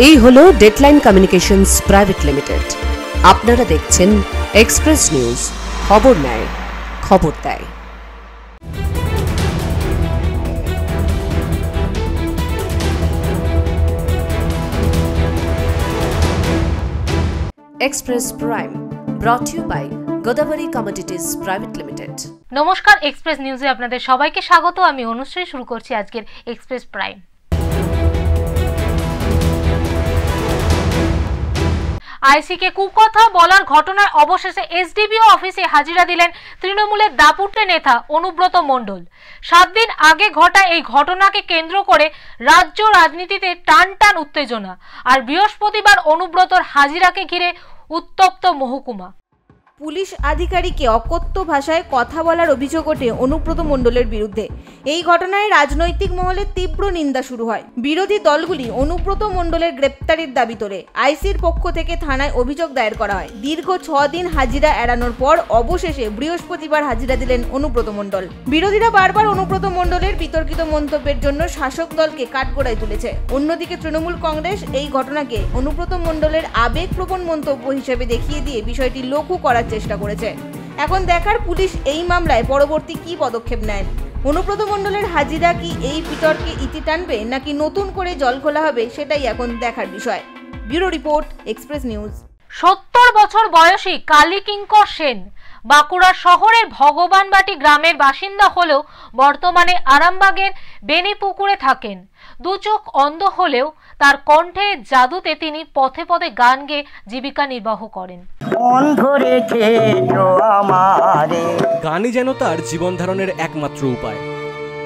এই হলো deadline communications private limited. আপনারা দেখছেন এক্সপ্রেস নিউজ, খবর নেয়, খবর দেয়। Express prime brought to you by Godavari commodities private limited. নমস্কার, এক্সপ্রেস নিউজে আপনাদের সবাইকে স্বাগত। আমি অনুশ্রী। শুরু করছি আজকের এক্সপ্রেস প্রাইম। আইসিকে কুকথা বলার ঘটনায় অবশেষে এসডিপিও অফিসে হাজিরা দিলেন তৃণমূলের দাপুটে নেতা অনুব্রত মণ্ডল। 7 দিন আগে ঘটা এই ঘটনাকে কেন্দ্র করে রাজ্য রাজনীতিতে টান টান উত্তেজনা, আর বৃহস্পতিবার অনুব্রতর হাজিরাকে ঘিরে উত্তপ্ত মহকুমা। পুলিশ আধিকারিককে অকথ্য ভাষায় কথা বলার অভিযোগ ওঠে অনুব্রত মণ্ডলের বিরুদ্ধে। এই ঘটনায় রাজনৈতিক মহলে তীব্র নিন্দা শুরু হয়। বিরোধী দলগুলি অনুব্রত মণ্ডলের গ্রেপ্তারির দাবি তোলে। আইসির পক্ষ থেকে থানায় অভিযোগ দায়ের করা হয়। দীর্ঘ 6 দিন হাজিরা এড়ানোর পর অবশেষে বৃহস্পতিবার হাজিরা দিলেন অনুব্রত মণ্ডল। বিরোধীরা বারবার অনুব্রত মণ্ডলের বিতর্কিত মন্তব্যের জন্য শাসক দলকে কাঠগড়ায় তুলেছে। অন্যদিকে তৃণমূল কংগ্রেস এই ঘটনাকে অনুব্রত মণ্ডলের আবেগপ্রবণ মন্তব্য হিসেবে দেখিয়ে দিয়ে বিষয়টি লঘু করার চেষ্টা করেছে। এখন দেখার পুলিশ এই মামলায় পরবর্তী কি পদক্ষেপ নেয়। অনুব্রত মণ্ডলের হাজিরা কি এই বিতর্কে ইতি টানবে, নাকি নতুন করে জল খোলা হবে, সেটাই এখন দেখার বিষয়। Bureau report, Express news. 70 বছর বয়সী কালীকিঙ্কর সেন বাঁকুড়া শহরের ভগবানবাটি গ্রামের বাসিন্দা হলেও বর্তমানে আরামবাগের বেনিপুকুরে থাকেন। 2 চোখ অন্ধ হলেও তার কণ্ঠে জাদুতে তিনি পথে পথে গান গেয়ে জীবিকা নির্বাহ করেন। গানই যেন তার জীবন ধারণের একমাত্র উপায়।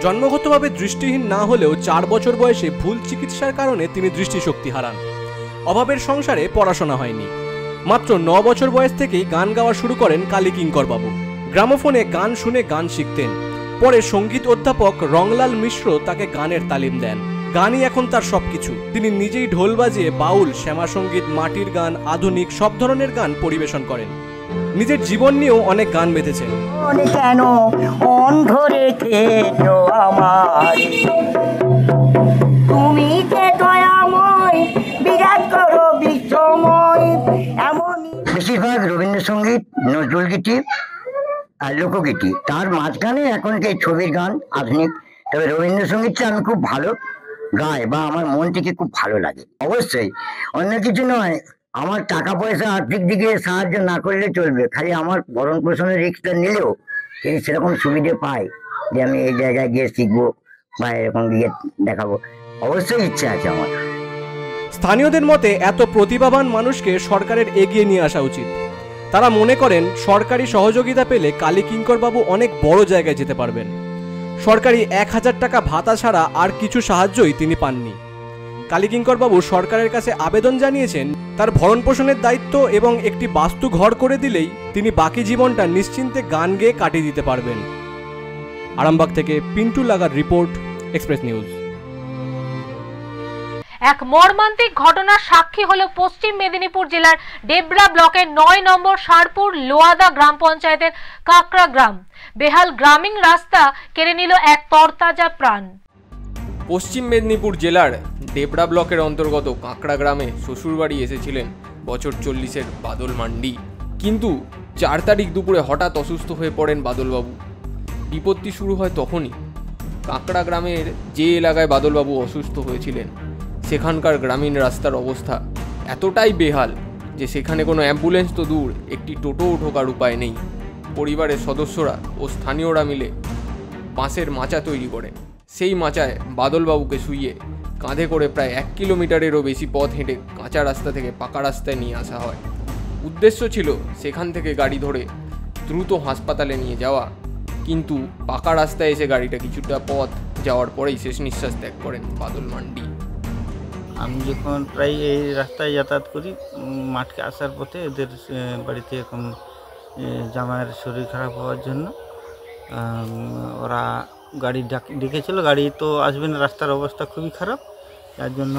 জন্মগতভাবে দৃষ্টিহীন না হলেও 4 বছর বয়সে ভুল চিকিৎসার কারণে তিনি দৃষ্টিশক্তি হারান। অভাবের সংসারে পড়াশোনা হয়নি। মাত্র 9 বছর বয়স থেকেই গান গাওয়া শুরু করেন কালীকিঙ্কর বাবু। গ্রামোফোনে গান শুনে গান শিখতেন। পরে সঙ্গীত অধ্যাপক রংলাল মিশ্র তাকে গানের তালিম দেন। গানই এখন তার সবকিছু। তিনি নিজেই ঢোল বাজিয়ে বাউল, শ্যামা সঙ্গীত, মাটির গান, আধুনিক সব ধরনের গান পরিবেশন করেন। নিজের জীবন নিয়েও অনেক গান বেঁধেছেন। বেশিরভাগ রবীন্দ্রসঙ্গীত, নজরুল গীতি আর লোকগীতি, তার মাঝখানে এখন এই ছবির গান, আধুনিক। তবে রবীন্দ্রসঙ্গীতটা আমি খুব ভালো গাই বা আমার মন থেকে খুব ভালো লাগে। অবশ্যই অন্য কিছু নয়, আমার টাকা পয়সা আর্থিক দিকে সাহায্য না করলে চলবে, খালি আমার ভরণ পোষণের রিস্কটা নিলেও যদি সেরকম সুবিধে পাই যে আমি এই জায়গায় গিয়ে শিখবো বা এরকম গিয়ে দেখাবো, অবশ্যই ইচ্ছা আছে আমার। স্থানীয়দের মতে এত প্রতিভাবান মানুষকে সরকারের এগিয়ে নিয়ে আসা উচিত। তারা মনে করেন সরকারি সহযোগিতা পেলে কালীকিঙ্কর বাবু অনেক বড় জায়গায় যেতে পারবেন। সরকারি 1000 টাকা ভাতা ছাড়া আর কিছু সাহায্যই তিনি পাননি। কালীকিঙ্কর বাবু সরকারের কাছে আবেদন জানিয়েছেন তার ভরণ পোষণের দায়িত্ব এবং একটি বাস্তু ঘর করে দিলেই তিনি বাকি জীবনটা নিশ্চিন্তে গান গেয়ে কাটিয়ে দিতে পারবেন। আরামবাগ থেকে পিন্টু লাগার রিপোর্ট, এক্সপ্রেস নিউজ। এক মর্মান্তিক ঘটনার সাক্ষী হল পশ্চিম মেদিনীপুর জেলার ডেবরা ব্লকের 9 নম্বর সারপুর লোয়াদা গ্রাম পঞ্চায়েতের কাকড়া গ্রাম। বেহাল গ্রামীণ রাস্তা কেড়ে নিল এক তরতাজা প্রাণ। পশ্চিম মেদিনীপুর জেলার ডেবরা ব্লকের অন্তর্গত কাঁকড়া গ্রামে শ্বশুরবাড়ি এসেছিলেন বছর 40-এর বাদল মান্ডি। কিন্তু 4 তারিখ দুপুরে হঠাৎ অসুস্থ হয়ে পড়েন বাদলবাবু। বিপত্তি শুরু হয় তখনই। কাঁকড়া গ্রামের যে এলাকায় বাদলবাবু অসুস্থ হয়েছিলেন সেখানকার গ্রামীণ রাস্তার অবস্থা এতটাই বেহাল যে সেখানে কোনো অ্যাম্বুলেন্স তো দূর, একটি টোটোও ঢোকার উপায় নেই। পরিবারের সদস্যরা ও স্থানীয়রা মিলে বাঁশের মাচা তৈরি করেন। সেই মাচায় বাদলবাবুকে শুইয়ে কাঁধে করে প্রায় 1 কিলোমিটারেরও বেশি পথ হেঁটে কাঁচা রাস্তা থেকে পাকা রাস্তায় নিয়ে আসা হয়। উদ্দেশ্য ছিল সেখান থেকে গাড়ি ধরে দ্রুত হাসপাতালে নিয়ে যাওয়া, কিন্তু পাকা রাস্তায় এসে গাড়িটা কিছুটা পথ যাওয়ার পরেই শেষ নিঃশ্বাস ত্যাগ করেন বাদল মান্ডি। আমি যখন প্রায় এই রাস্তায় যাতায়াত করি, মাঠকে আসার পথে এদের বাড়িতে এরকম জামাইয়ের শরীর খারাপ হওয়ার জন্য ওরা গাড়ি ডেকেছিল। গাড়ি তো আসবে না, রাস্তার অবস্থা খুবই খারাপ, যার জন্য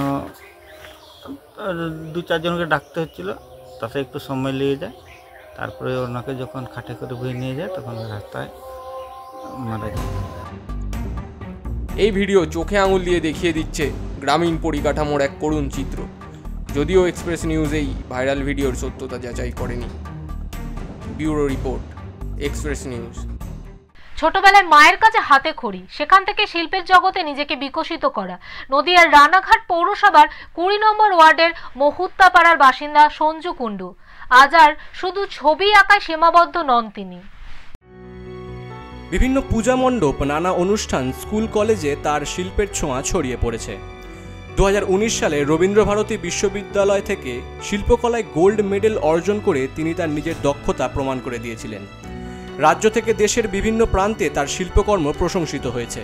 2-4 জনকে ডাকতে হচ্ছিলো। তাতে একটু সময় লেগে যায়। তারপরে ওনাকে যখন খাটে করে বয়ে নিয়ে যায় তখন রাস্তায় মারা যায়। এই ভিডিও চোখে আঙুল দিয়ে দেখিয়ে দিচ্ছে গ্রামীণ পরিকাঠামোর এক করুণ চিত্র। যদিও এক্সপ্রেস নিউজ এই ভাইরাল ভিডিওর সত্যতা যাচাই করেনি। Bureau report, Express news. ছোটবেলায় মায়ের কাছে হাতে খড়ি, সেখান থেকে শিল্পের জগতে নিজেকে বিকশিত করা নদিয়ার রানাঘাট পৌরসভার 20 নম্বর ওয়ার্ডের মহুত্তাপাড়ার বাসিন্দা সঞ্জু কুণ্ডু আজ আর শুধু ছবি আঁকায় সীমাবদ্ধ নন তিনি। বিভিন্ন পূজা মণ্ডপ, নানা অনুষ্ঠান, স্কুল কলেজে তার শিল্পের ছোঁয়া ছড়িয়ে পড়েছে। 2019 সালে রবীন্দ্রভারতী বিশ্ববিদ্যালয় থেকে শিল্পকলায় গোল্ড মেডেল অর্জন করে তিনি তার নিজের দক্ষতা প্রমাণ করে দিয়েছিলেন। রাজ্য থেকে দেশের বিভিন্ন প্রান্তে তার শিল্পকর্ম প্রশংসিত হয়েছে।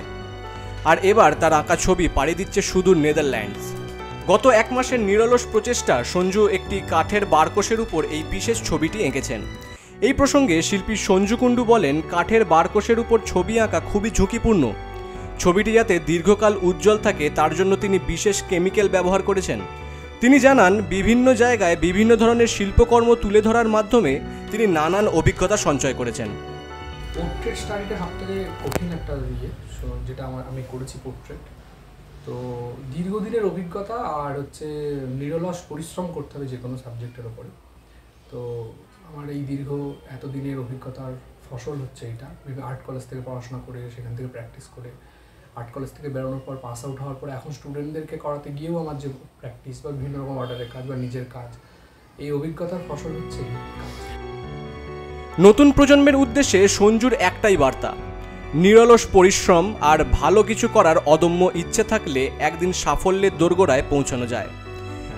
আর এবার তার আঁকা ছবি পাড়ি দিচ্ছে সুদূর নেদারল্যান্ডস। গত 1 মাসের নিরলস প্রচেষ্টা সঞ্জু একটি কাঠের বারকোশের উপর এই বিশেষ ছবিটি এঁকেছেন। এই প্রসঙ্গে শিল্পী সঞ্জু কুণ্ডু বলেন, কাঠের বারকোশের উপর ছবি আঁকা খুবই ঝুঁকিপূর্ণ। ছবিটি যাতে দীর্ঘকাল উজ্জ্বল থাকে তার জন্য তিনি বিশেষ কেমিক্যাল ব্যবহার করেছেন। তিনি জানান, বিভিন্ন জায়গায় বিভিন্ন ধরনের শিল্পকর্ম তুলে ধরার মাধ্যমে তিনি নানান অভিজ্ঞতা সঞ্চয় করেছেন। পোর্ট্রেট স্টাইলটা সবথেকে কঠিন একটা যেটা আমি করেছি পোর্ট্রেট। তো দীর্ঘদিনের অভিজ্ঞতা আর হচ্ছে নিরলস পরিশ্রম করতে হবে যে কোনো সাবজেক্টের ওপরে। তো আমার এই দীর্ঘ এতদিনের অভিজ্ঞতার ফসল হচ্ছে এইটা। আর্ট কলেজ থেকে পড়াশোনা করে, সেখান থেকে প্র্যাকটিস করে, আর্ট কলেজ থেকে বেরোনোর পর পাস আউট হওয়ার পরে এখন স্টুডেন্টদেরকে করাতে গিয়েও আমার যে প্র্যাকটিস বা বিভিন্ন রকম অর্ডারের কাজ বা নিজের কাজ, এই অভিজ্ঞতার ফসল হচ্ছে এই কাজ। নতুন প্রজন্মের উদ্দেশ্যে সঞ্জুর একটাই বার্তা, নিরলস পরিশ্রম আর ভালো কিছু করার অদম্য ইচ্ছে থাকলে একদিন সাফল্যের দোরগোড়ায় পৌঁছানো যায়।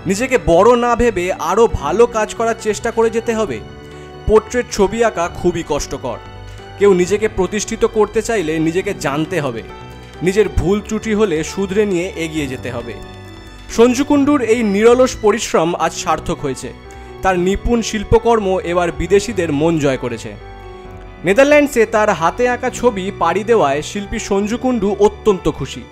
নিজেকে বড় না ভেবে আরও ভালো কাজ করার চেষ্টা করে যেতে হবে। পোর্ট্রেট ছবি আঁকা খুবই কষ্টকর। কেউ নিজেকে প্রতিষ্ঠিত করতে চাইলে নিজেকে জানতে হবে, নিজের ভুল ত্রুটি হলে শুধরে নিয়ে এগিয়ে যেতে হবে। সঞ্জু কুণ্ডুর এই নিরলস পরিশ্রম আজ সার্থক হয়েছে। তার নিপুণ শিল্পকর্ম এবার বিদেশিদের মন জয় করেছে। নেদারল্যান্ডসে তার হাতে আঁকা ছবি পাড়ি দেওয়ায় শিল্পী সঞ্জু কুণ্ডু অত্যন্ত খুশি।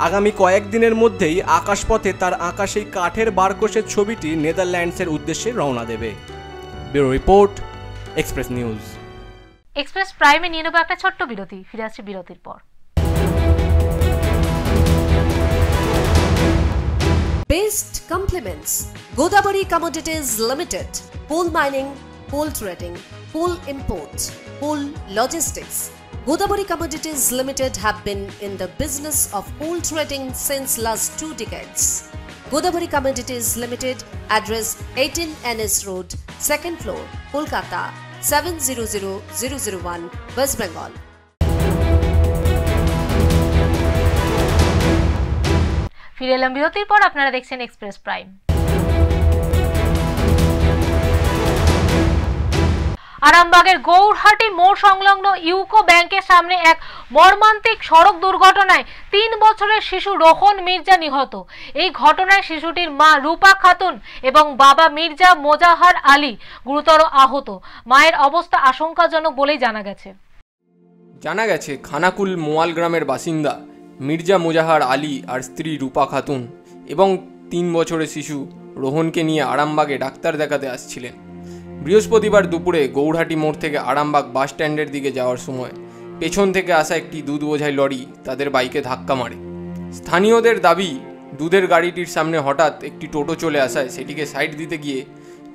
আগামী কয়েকদিনের মধ্যেই আকাশপথে তার আঁকা সেই কাঠের বারকোশের ছবিটি নেদারল্যান্ডসের উদ্দেশ্যে রওনা দেবে। Bureau report, Express News. Express প্রাইমে নিয়ে নেব একটা ছোট্ট বিরতি, ফিরে আসছি বিরতির পর। Best compliments. Godabari Commodities Limited. Coal mining, coal trading, coal imports, coal logistics. Godabari Commodities Limited have been in the business of coal trading since last 2 decades. Godabari Commodities Limited, address 18 NS Road, 2nd floor, Kolkata, 700001, West Bengal. ফিরে এলাম বিরতির পর, আপনারা দেখছেন express prime. আরামবাগের গৌরহাটি মোড় সংলগ্ন UCO ব্যাংকের সামনে এক মর্মান্তিক সড়ক দুর্ঘটনায় 3 বছরের শিশু রোহন মির্জা নিহত। এই ঘটনায় শিশুটির মা রূপা খাতুন এবং বাবা মির্জা মোজাহার আলী গুরুতর আহত। মায়ের অবস্থা আশঙ্কাজনক বলেই জানা গেছে। খানাকুল মোয়াল গ্রামের বাসিন্দা মির্জা মোজাহার আলী আর স্ত্রী রূপা খাতুন এবং 3 বছরের শিশু রোহনকে নিয়ে আরামবাগে ডাক্তার দেখাতে আসছিলেন। বৃহস্পতিবার দুপুরে গৌরহাটি মোড় থেকে আরামবাগ বাস স্ট্যান্ডের দিকে যাওয়ার সময় পেছন থেকে আসা একটি দুধ বোঝাই লরি তাদের বাইকে ধাক্কা মারে। স্থানীয়দের দাবি, দুধের গাড়িটির সামনে হঠাৎ একটি টোটো চলে আসায় সেটিকে সাইড দিতে গিয়ে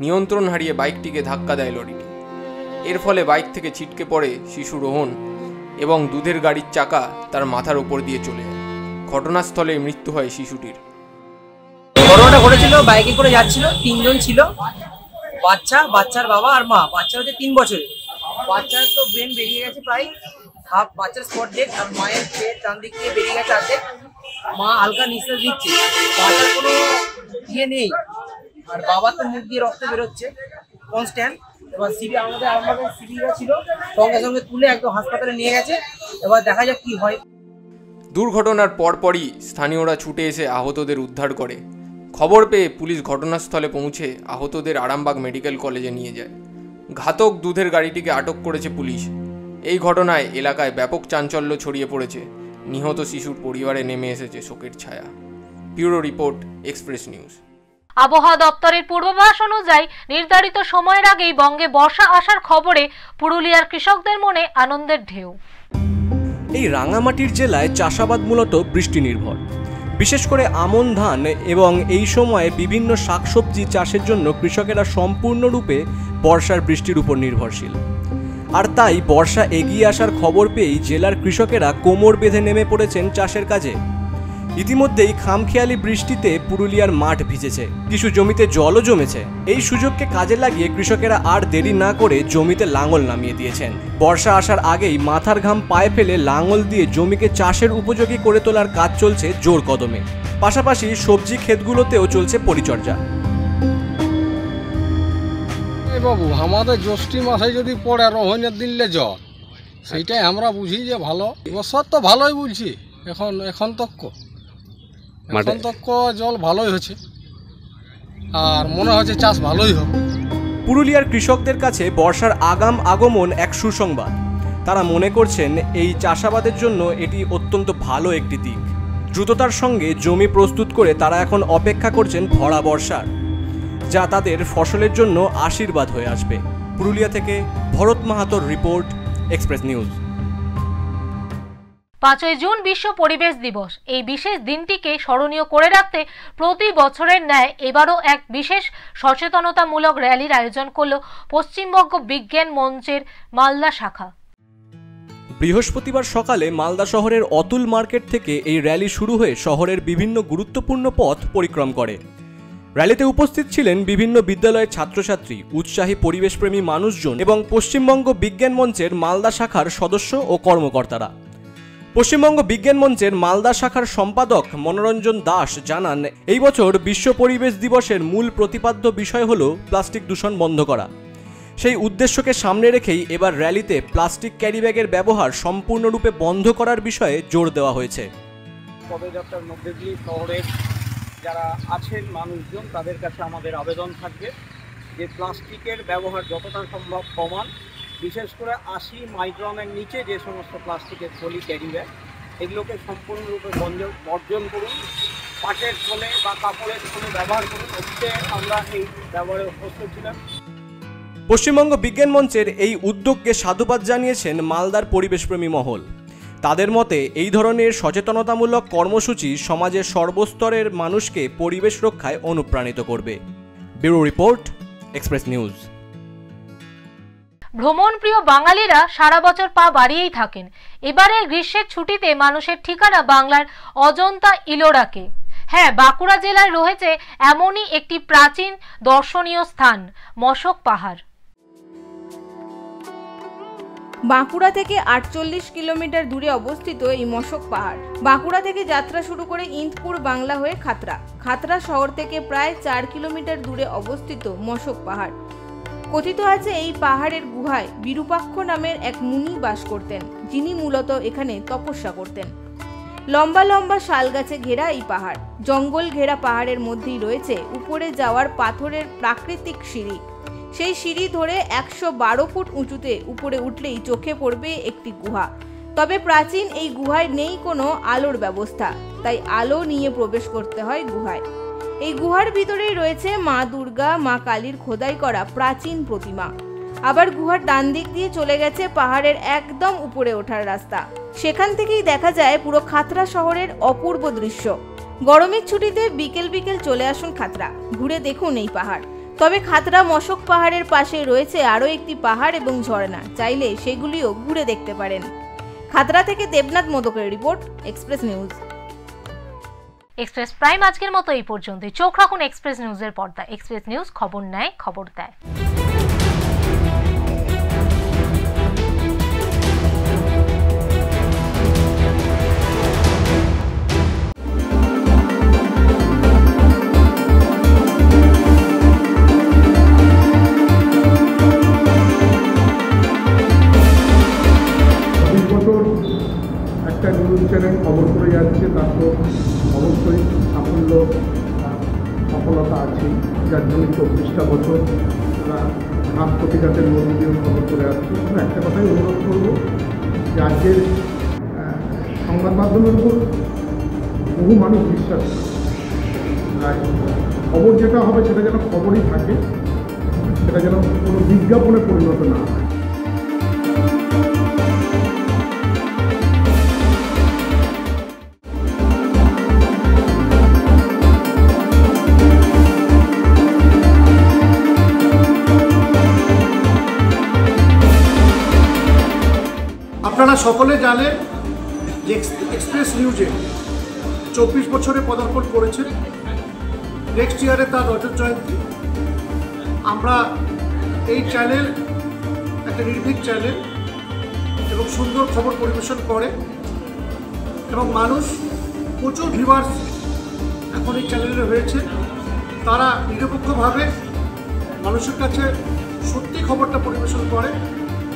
নিয়ন্ত্রণ হারিয়ে বাইকটিকে ধাক্কা দেয় লরিটি। এর ফলে বাইক থেকে ছিটকে পড়ে শিশু রোহন এবং দুধের গাড়ির চাকা তার মাথার উপর দিয়ে চলে যায়। ঘটনাস্থলে মৃত্যু হয় শিশুটির। ঘটনাটা ঘটেছিল, বাইকে করে যাচ্ছিল, 3 জন ছিল, বাচ্চার বাবা আর মা। বাচ্চা হচ্ছে 3 বছরের। বাচ্চার তো ব্রেন বেরিয়ে গেছে প্রায় হাফ, বাচ্চার স্পট ডেড, আর মায়ের পেট ডান দিক দিয়ে বেরিয়ে গেছে অর্ধেক। মা হালকা নিঃশ্বাস দিচ্ছে, বাচ্চার কোনো ইয়ে নেই, আর বাবার তো মুখ দিয়ে রক্ত বেরোচ্ছে কনস্ট্যান্ট। এবার সিবি আমাদের সিবিরা ছিল, সঙ্গে সঙ্গে তুলে একদম হাসপাতালে নিয়ে গেছে। এবার দেখা যাক কি হয়। দুর্ঘটনার পরপরই স্থানীয়রা ছুটে এসে আহতদের উদ্ধার করে। খবর পেয়ে পুলিশ ঘটনাস্থলে পৌঁছে আহতদের আরামবাগ মেডিকেল কলেজে নিয়ে যায়। ঘাতক দুধের গাড়িটিকে আটক করেছে পুলিশ। এই ঘটনায় এলাকায় ব্যাপক চাঞ্চল্য ছড়িয়ে পড়েছে। নিহত শিশুর পরিবারে নেমে এসেছে শোকের ছায়া। Bureau report, Express news. আবহাওয়া দপ্তরের পূর্বাভাস অনুযায়ী নির্ধারিত সময়ের আগেই বঙ্গে বর্ষা আসার খবরে পুরুলিয়ার কৃষকদের মনে আনন্দের ঢেউ। এই রাঙামাটির জেলায় চাষাবাদ মূলত বৃষ্টি নির্ভর। বিশেষ করে আমন ধান এবং এই সময়ে বিভিন্ন শাকসবজি চাষের জন্য কৃষকেরা সম্পূর্ণরূপে বর্ষার বৃষ্টির উপর নির্ভরশীল। আর তাই বর্ষা এগিয়ে আসার খবর পেয়েই জেলার কৃষকেরা কোমর বেঁধে নেমে পড়েছেন চাষের কাজে। ইতিমধ্যেই খামখেয়ালি বৃষ্টিতে পুরুলিয়ার মাঠ ভিজেছে, কিছু জমিতে জলও জমেছে। এই সুযোগকে কাজে লাগিয়ে কৃষকেরা আর দেরি না করে জমিতে লাঙল নামিয়ে দিয়েছেন। বর্ষা আসার আগেই মাথার ঘাম পায়ে ফেলে লাঙল দিয়ে জমিকে চাষের উপযোগী করে তোলার কাজ চলছে জোর কদমে। পাশাপাশি সবজি ক্ষেতগুলোতেও চলছে পরিচর্যা। বাবু, আমাদের জ্যৈষ্ঠী মাসে যদি পড়ে রোহিণীর দিলে জল, সেইটাই আমরা বুঝি যে ভালো। বছর তো ভালোই বলছি, এখন তক জল ভালোই হচ্ছে আর মনে হচ্ছে চাষ ভালোই হবে। পুরুলিয়ার কৃষকদের কাছে বর্ষার আগাম আগমন এক সুসংবাদ। তারা মনে করছেন এই চাষাবাদের জন্য এটি অত্যন্ত ভালো একটি দিক। দ্রুততার সঙ্গে জমি প্রস্তুত করে তারা এখন অপেক্ষা করছেন ভরা বর্ষার, যা তাদের ফসলের জন্য আশীর্বাদ হয়ে আসবে। পুরুলিয়া থেকে ভরত মাহাতোর রিপোর্ট, এক্সপ্রেস নিউজ। 5ই জুন বিশ্ব পরিবেশ দিবস। এই বিশেষ দিনটিকে স্মরণীয় করে রাখতে প্রতি বছরের ন্যায় এবারও এক বিশেষ সচেতনতামূলক র্যালির আয়োজন করল পশ্চিমবঙ্গ বিজ্ঞান মঞ্চের মালদা শাখা। বৃহস্পতিবার সকালে মালদা শহরের অতুল মার্কেট থেকে এই র্যালি শুরু হয়ে শহরের বিভিন্ন গুরুত্বপূর্ণ পথ পরিক্রম করে। র্যালিতে উপস্থিত ছিলেন বিভিন্ন বিদ্যালয়ের ছাত্রছাত্রী, উৎসাহী পরিবেশপ্রেমী মানুষজন এবং পশ্চিমবঙ্গ বিজ্ঞান মঞ্চের মালদা শাখার সদস্য ও কর্মকর্তারা। পশ্চিমবঙ্গ বিজ্ঞান মঞ্চের মালদা শাখার সম্পাদক মনোরঞ্জন দাস জানান, এই বছর বিশ্ব পরিবেশ দিবসের মূল প্রতিপাদ্য বিষয় হল প্লাস্টিক দূষণ বন্ধ করা। সেই উদ্দেশ্যকে সামনে রেখেই এবার র্যালিতে প্লাস্টিক ক্যারিব্যাগের ব্যবহার সম্পূর্ণরূপে বন্ধ করার বিষয়ে জোর দেওয়া হয়েছে। পদযাত্রার মধ্যে দিয়ে শহরের যারা আছেন মানুষজন, তাদের কাছে আমাদের আবেদন থাকবে যে প্লাস্টিকের ব্যবহার যতটা সম্ভব কমান। বিশেষ করে 80 মাইক্রনের নিচে যে সমস্ত প্লাস্টিকের থলি ক্যারি ব্যাগ, এগুলোকে সম্পূর্ণরূপে বর্জন করুন। পাটের থলে বা কাপড়ের থলে ব্যবহার করুন। অতীতে আমরা এই ব্যবহারে অভ্যস্ত ছিলাম। পশ্চিমবঙ্গ বিজ্ঞান মঞ্চের এই উদ্যোগকে সাধুবাদ জানিয়েছেন মালদার পরিবেশপ্রেমী মহল। তাদের মতে এই ধরনের সচেতনতামূলক কর্মসূচি সমাজের সর্বস্তরের মানুষকে পরিবেশ রক্ষায় অনুপ্রাণিত করবে। Bureau report, Express News. ভ্রমণপ্রিয় বাঙালিরা সারা বছর পা বাড়িয়েই থাকেন। এবারের গ্রীষ্মের ছুটিতে মানুষের ঠিকানা বাংলার অজন্তা ইলোরাকে। হ্যাঁ, বাঁকুড়া জেলায় রয়েছে এমনই একটি প্রাচীন দর্শনীয় স্থান, মশক পাহাড়। বাঁকুড়া থেকে 48 কিলোমিটার দূরে অবস্থিত এই মশক পাহাড়। বাঁকুড়া থেকে যাত্রা শুরু করে ইন্দপুর বাংলা হয়ে খাতড়া শহর থেকে প্রায় 4 কিলোমিটার দূরে অবস্থিত মশক পাহাড়। কথিত আছে এই পাহাড়ের গুহায় বিরূপাক্ষ নামের এক মুনি বাস করতেন, যিনি মূলত এখানে তপস্যা করতেন। লম্বা লম্বা শাল গাছে ঘেরা এই পাহাড়, জঙ্গল ঘেরা পাহাড়ের মধ্যেই রয়েছে উপরে যাওয়ার পাথরের প্রাকৃতিক সিঁড়ি। সেই সিঁড়ি ধরে 112 ফুট উঁচুতে উপরে উঠলেই চোখে পড়বে একটি গুহা। তবে প্রাচীন এই গুহায় নেই কোনো আলোর ব্যবস্থা, তাই আলো নিয়ে প্রবেশ করতে হয় গুহায়। এই গুহার ভিতরেই রয়েছে মা দুর্গা, মা কালীর খোদাই করা প্রাচীন প্রতিমা। আবার গুহার ডান দিক দিয়ে চলে গেছে পাহাড়ের একদম উপরে ওঠার রাস্তা। সেখান থেকেই দেখা যায় পুরো খাতড়া শহরের অপূর্ব দৃশ্য। গরমের ছুটিতে বিকেল বিকেল চলে আসুন খাতড়া, ঘুরে দেখুন এই পাহাড়। তবে খাতড়া মশক পাহাড়ের পাশে রয়েছে আরও একটি পাহাড় এবং ঝর্ণা, চাইলে সেগুলিও ঘুরে দেখতে পারেন। খাতড়া থেকে দেবনাথ মোদকের report, Express News. Express Prime আজকের মতো এই পর্যন্তই। চোখ রাখুন এক্সপ্রেস নিউজের পর্দায়। এক্সপ্রেস নিউজ, খবর নেয়, খবর দেয়। একটা নিউজ চ্যানেল খবর করে যাচ্ছে, তার তো অবশ্যই সফলতা আছে, যার জন্য 24টা বছর তারা ঘাত প্রতিঘাতের মধ্যে দিয়ে খবর করে আসছে। শুধু একটা কথাই অনুরোধ করবো যে আজকের সংবাদ মাধ্যমের উপর বহু মানুষ বিশ্বাস করে, তাই খবর যেটা হবে সেটা যেন খবরই থাকে, সেটা যেন কোনো বিজ্ঞাপনে পরিণত না হয়। আপনারা সকলে জানেন যে এক্সপ্রেস নিউজে 24 বছরে পদার্পণ করেছেন। নেক্সট ইয়ারে তার রজত জয়ন্তী। আমরা এই চ্যানেল একটা নির্ভীক চ্যানেল এবং সুন্দর খবর পরিবেশন করে এবং মানুষ প্রচুর ভিউয়ার্স এখন এই চ্যানেলে হয়েছে। তারা নিরপেক্ষভাবে মানুষের কাছে সত্যি খবরটা পরিবেশন করে।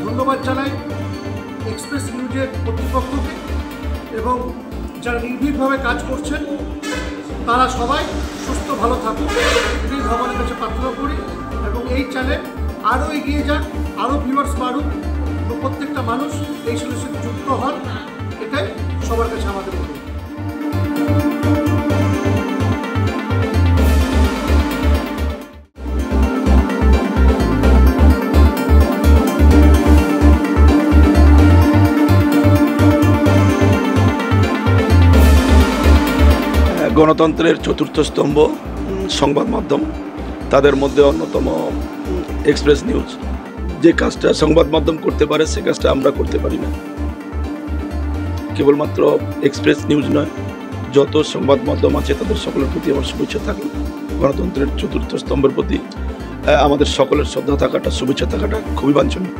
ধন্যবাদ জানাই এক্সপ্রেস নিউজের কর্তৃপক্ষকে এবং যারা নির্ভীকভাবে কাজ করছেন তারা সবাই সুস্থ ভালো থাকুক, এটাই ভগবানের কাছে প্রার্থনা করি এবং এই চ্যানেল আরও এগিয়ে যাক, আরও ভিউয়ার্স বাড়ুক এবং প্রত্যেকটা মানুষ এই সাথে যুক্ত হন, এটাই সবার কাছে আমাদের অনুরোধ। গণতন্ত্রের চতুর্থ স্তম্ভ সংবাদ মাধ্যম, তাদের মধ্যে অন্যতম এক্সপ্রেস নিউজ। যে কাজটা সংবাদ মাধ্যম করতে পারে সে কাজটা আমরা করতে পারি না। কেবলমাত্র এক্সপ্রেস নিউজ নয়, যত সংবাদ মাধ্যম আছে তাদের সকলের প্রতি আমার শুভেচ্ছা থাকলো। গণতন্ত্রের চতুর্থ স্তম্ভের প্রতি আমাদের সকলের শ্রদ্ধা থাকাটা, শুভেচ্ছা থাকাটা খুবই বাঞ্ছনীয়।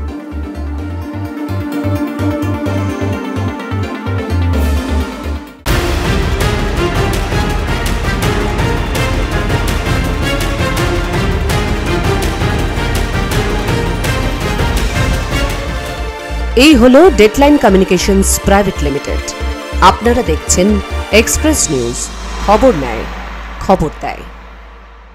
এই হলো ডেডলাইন কমিউনিকেশনস প্রাইভেট লিমিটেড। আপনারা দেখছেন এক্সপ্রেস নিউজ, খবর নেয়, খবর দেয়।